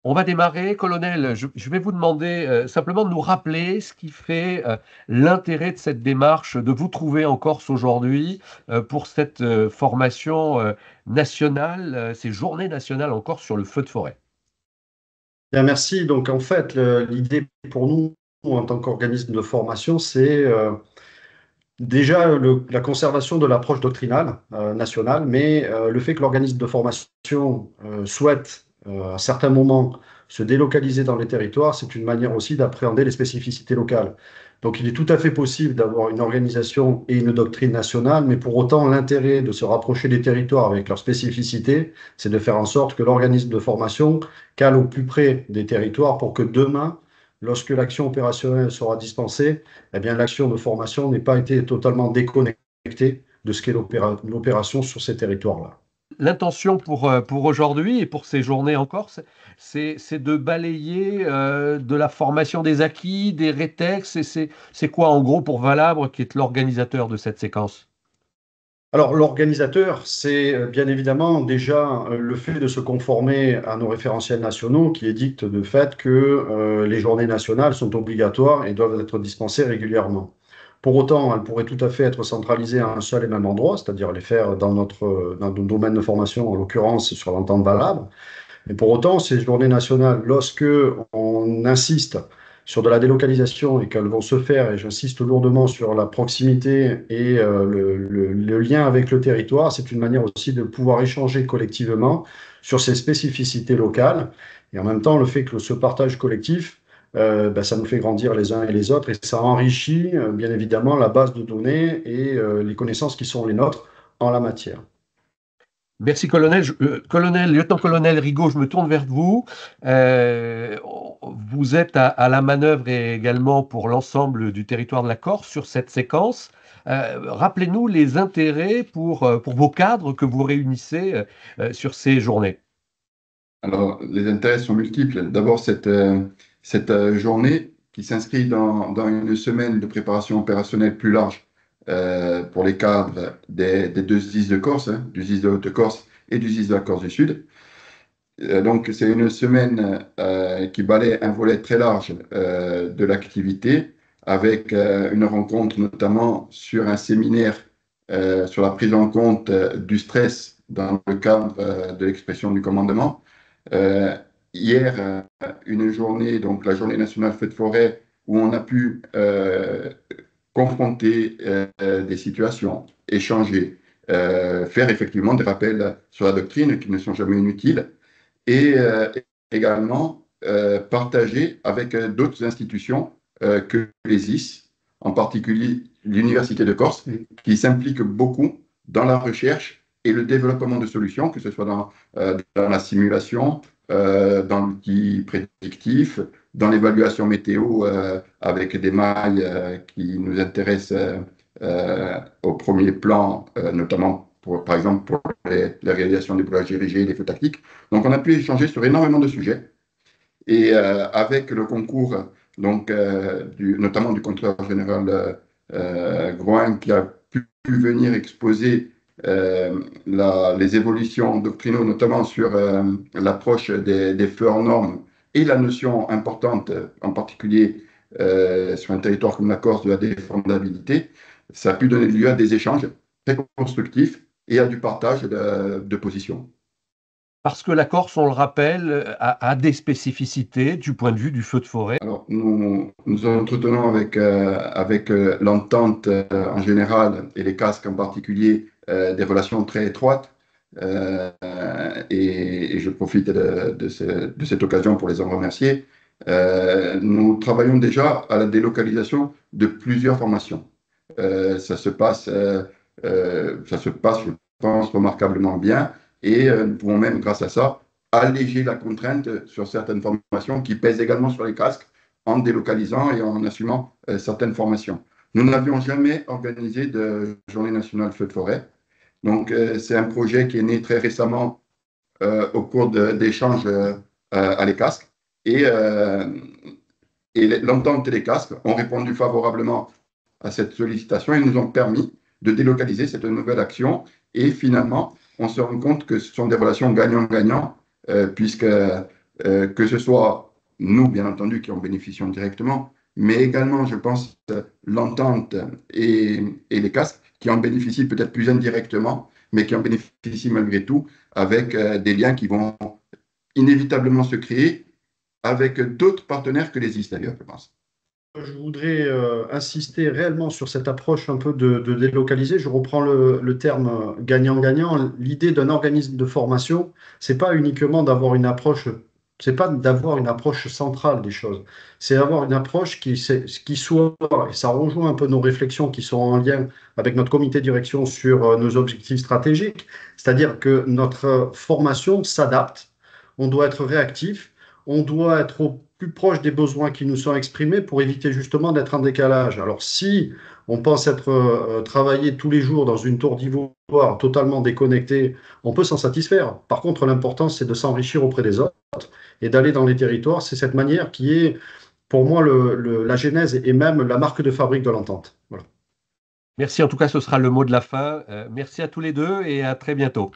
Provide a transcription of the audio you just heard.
On va démarrer, colonel. Je vais vous demander simplement de nous rappeler ce qui fait l'intérêt de cette démarche, de vous trouver en Corse aujourd'hui pour cette formation nationale, ces journées nationales en Corse sur le feu de forêt. Bien, merci. Donc, en fait, l'idée pour nous, en tant qu'organisme de formation, c'est déjà la conservation de l'approche doctrinale nationale, mais le fait que l'organisme de formation souhaite à certains moments se délocaliser dans les territoires, c'est une manière aussi d'appréhender les spécificités locales. Donc il est tout à fait possible d'avoir une organisation et une doctrine nationale, mais pour autant l'intérêt de se rapprocher des territoires avec leurs spécificités, c'est de faire en sorte que l'organisme de formation cale au plus près des territoires pour que demain, lorsque l'action opérationnelle sera dispensée, eh bien, l'action de formation n'ait pas été totalement déconnectée de ce qu'est l'opération sur ces territoires-là. L'intention pour aujourd'hui et pour ces journées en Corse, c'est de balayer de la formation des acquis, des rétex, et c'est quoi en gros pour Valabre qui est l'organisateur de cette séquence? Alors, l'organisateur, c'est bien évidemment déjà le fait de se conformer à nos référentiels nationaux qui édictent de fait que les journées nationales sont obligatoires et doivent être dispensées régulièrement. Pour autant, elles pourraient tout à fait être centralisées à un seul et même endroit, c'est-à-dire les faire dans notre domaine de formation, en l'occurrence sur l'entente valable. Mais pour autant, ces journées nationales, lorsque on insiste sur de la délocalisation et qu'elles vont se faire, et j'insiste lourdement sur la proximité et le lien avec le territoire, c'est une manière aussi de pouvoir échanger collectivement sur ces spécificités locales. Et en même temps, le fait que ce partage collectif, ben, ça nous fait grandir les uns et les autres et ça enrichit bien évidemment la base de données et les connaissances qui sont les nôtres en la matière. Merci, colonel. Colonel, lieutenant-colonel Rigaud, je me tourne vers vous. Euh, Vous êtes à la manœuvre et également pour l'ensemble du territoire de la Corse sur cette séquence. Rappelez-nous les intérêts pour vos cadres que vous réunissez sur ces journées. Alors, les intérêts sont multiples. D'abord, cette journée qui s'inscrit dans une semaine de préparation opérationnelle plus large pour les cadres des deux SDIS de Corse, hein, du SDIS de Haute-Corse et du SDIS de la Corse du Sud. Donc, c'est une semaine qui balaie un volet très large de l'activité, avec une rencontre notamment sur un séminaire sur la prise en compte du stress dans le cadre de l'expression du commandement. Euh, Hier, une journée, donc la journée nationale feu de forêt, où on a pu confronter des situations, échanger, faire effectivement des rappels sur la doctrine qui ne sont jamais inutiles et également partager avec d'autres institutions que les IS, en particulier l'Université de Corse, qui s'implique beaucoup dans la recherche et le développement de solutions, que ce soit dans la simulation, dans l'outil prédictif, dans l'évaluation météo avec des mailles qui nous intéressent au premier plan, notamment par exemple pour la réalisation des boulages dirigés et des feux tactiques. Donc on a pu échanger sur énormément de sujets et avec le concours donc, notamment du contrôleur général Groin qui a pu venir exposer les évolutions doctrinaux, notamment sur l'approche des feux hors normes et la notion importante, en particulier sur un territoire comme la Corse, de la défendabilité, ça a pu donner lieu à des échanges très constructifs et à du partage de positions. Parce que la Corse, on le rappelle, a des spécificités du point de vue du feu de forêt. Alors, nous entretenons avec l'entente en général et les casques en particulier des relations très étroites. Et je profite de cette occasion pour les en remercier. Nous travaillons déjà à la délocalisation de plusieurs formations. Ça se passe, je pense, remarquablement bien. Et nous pouvons même, grâce à ça, alléger la contrainte sur certaines formations qui pèsent également sur les casques en délocalisant et en assumant certaines formations. Nous n'avions jamais organisé de journée nationale feu de forêt. Donc, c'est un projet qui est né très récemment au cours d'échanges à les casques. Et, l'entente et les casques ont répondu favorablement à cette sollicitation et nous ont permis de délocaliser cette nouvelle action. Et finalement, on se rend compte que ce sont des relations gagnant-gagnant, puisque que ce soit nous, bien entendu, qui en bénéficions directement, mais également, je pense, l'entente et les casques qui en bénéficient peut-être plus indirectement, mais qui en bénéficient malgré tout, avec des liens qui vont inévitablement se créer avec d'autres partenaires que les IS d'ailleurs, je pense. Je voudrais insister réellement sur cette approche un peu de délocaliser. Je reprends le terme gagnant-gagnant. L'idée d'un organisme de formation, c'est pas uniquement d'avoir une approche, c'est pas d'avoir une approche centrale des choses. C'est d'avoir une approche qui soit, et ça rejoint un peu nos réflexions qui sont en lien avec notre comité de direction sur nos objectifs stratégiques. C'est-à-dire que notre formation s'adapte. On doit être réactif. On doit être au plus proche des besoins qui nous sont exprimés pour éviter justement d'être en décalage. Alors si on pense être travaillé tous les jours dans une tour d'ivoire totalement déconnectée, on peut s'en satisfaire. Par contre, l'important, c'est de s'enrichir auprès des autres et d'aller dans les territoires. C'est cette manière qui est, pour moi, la genèse et même la marque de fabrique de l'entente. Voilà. Merci, en tout cas, ce sera le mot de la fin. Merci à tous les deux et à très bientôt.